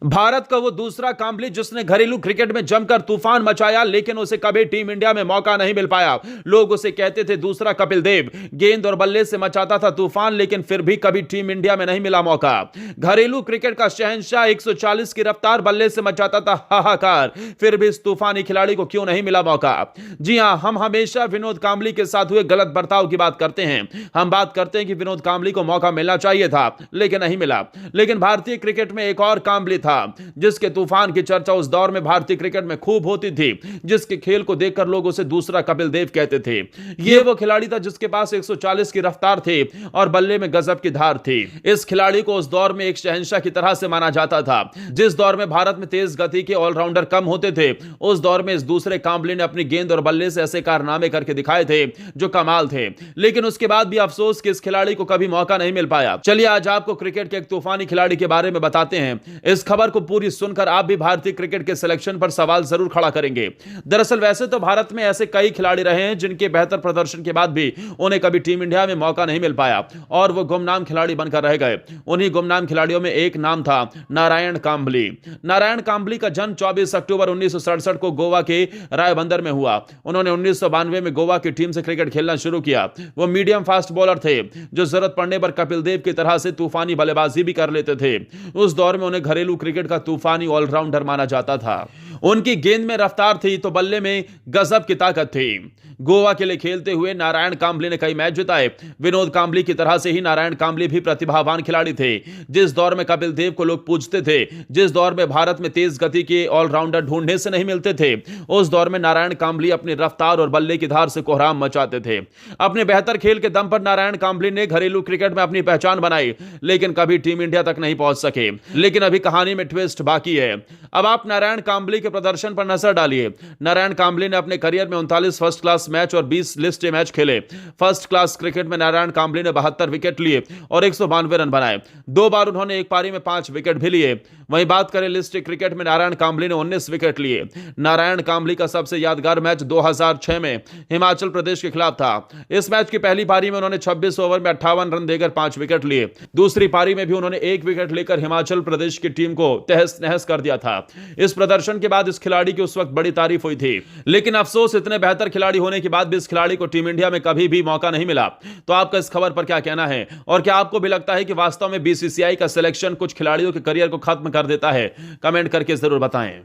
भारत का वो दूसरा काम्बली जिसने घरेलू क्रिकेट में जमकर तूफान मचाया, लेकिन उसे कभी टीम इंडिया में मौका नहीं मिल पाया। लोग उसे कहते थे दूसरा कपिल देव। गेंद और बल्ले से मचाता था तूफान, लेकिन फिर भी कभी टीम इंडिया में नहीं मिला मौका। घरेलू क्रिकेट का शहंशाह 140 की रफ्तार बल्ले से मचाता था हाहाकार, फिर भी इस तूफानी खिलाड़ी को क्यों नहीं मिला मौका? जी हां, हम हमेशा विनोद कांबली के साथ हुए गलत बर्ताव की बात करते हैं। हम बात करते हैं कि विनोद कांबली को मौका मिलना चाहिए था, लेकिन नहीं मिला। लेकिन भारतीय क्रिकेट में एक और कांबली था जिसके तूफान की चर्चा उस दौर में भारतीय क्रिकेट में खूब होती थी, जिसके खेल को देखकर लोग उसे दूसरा कपिल देव कहते थे। यह वो खिलाड़ी था जिसके पास 140 की रफ्तार थी और बल्ले में गजब की धार थी। इस खिलाड़ी को उस दौर में एक शहंशाह की तरह से माना जाता था। जिस दौर में भारत में तेज गति के ऑलराउंडर कम होते थे, उस दौर में इस दूसरे कांबली ने अपनी गेंद और बल्ले से ऐसे कारनामे करके दिखाए थे जो कमाल थे। लेकिन उसके बाद भी अफसोस कि इस खिलाड़ी को कभी मौका नहीं मिल पाया। चलिए आज आपको क्रिकेट के एक तूफानी खिलाड़ी के बारे में बताते हैं। इस खबर को पूरी सुनकर आप भी भारतीय क्रिकेट के सिलेक्शन पर सवाल जरूर खड़ा करेंगे। दरअसल वैसे तो भारत में ऐसे कई खिलाड़ी रहे हैं जिनके बेहतर प्रदर्शन के बाद भी उन्हें कभी टीम इंडिया में मौका नहीं मिल पाया और वो गुमनाम खिलाड़ी बनकर रह गए। उन्हीं गुमनाम खिलाड़ियों में एक नाम था नारायण कांबली। नारायण कांबली का जन्म 24 अक्टूबर 1967 को गोवा के रायबंदर में हुआ। उन्होंने 1992 में गोवा की टीम से क्रिकेट खेलना शुरू किया। वो मीडियम फास्ट बॉलर थे जो जरूरत पड़ने पर कपिल देव की तरह से तूफानी बल्लेबाजी भी कर लेते थे। उस दौर में उन्हें घरेलू क्रिकेट का तूफानी ऑलराउंडर माना जाता था। उनकी गेंद में रफ्तार थी तो बल्ले में गजब की ताकत थी। गोवा के लिए खेलते हुए नारायण कांबली ने कई मैच जिताए। विनोद कांबली की तरह से ही नारायण कांबली भी प्रतिभावान खिलाड़ी थे। जिस दौर में कपिल देव को लोग पूछते थे, जिस दौर में भारत में तेज गति के ऑलराउंडर ढूंढने से नहीं मिलते थे, उस दौर में नारायण कांबली अपनी रफ्तार और बल्ले की धार से कोहराम मचाते थे। अपने बेहतर खेल के दम पर नारायण कांबली ने घरेलू क्रिकेट में अपनी पहचान बनाई, लेकिन कभी टीम इंडिया तक नहीं पहुंच सके। लेकिन अभी कहानी में ट्विस्ट बाकी है। अब आप नारायण कांबली के प्रदर्शन पर नजर डालिए। नारायण कांबली ने अपने करियर में 39 फर्स्ट क्लास मैच और 20 लिस्ट ए मैच खेले। फर्स्ट क्लास क्रिकेट में नारायण कांबली ने 72 विकेट लिए और 192 रन बनाए। 2 बार उन्होंने एक पारी में 5 विकेट भी लिए। वहीं बात करें लिस्ट ए क्रिकेट में, नारायण कांबली ने 19 विकेट लिए। नारायण कांबली का सबसे यादगार मैच 2006 में हिमाचल प्रदेश के खिलाफ था। इस मैच की पहली पारी में उन्होंने 26 ओवर में 58 रन देकर 5 विकेट लिए। दूसरी पारी में भी उन्होंने 1 विकेट लेकर हिमाचल प्रदेश की टीम को तहस नहस कर दिया था। इस प्रदर्शन के बाद इस खिलाड़ी की उस वक्त बड़ी तारीफ हुई थी। लेकिन अफसोस, इतने बेहतर खिलाड़ी होने के बाद भी इस खिलाड़ी को टीम इंडिया में कभी भी मौका नहीं मिला। तो आपका इस खबर पर क्या कहना है और क्या आपको भी लगता है कि वास्तव में बीसीसीआई का सिलेक्शन कुछ खिलाड़ियों के करियर को खत्म कर देता है? कमेंट करके जरूर बताएं।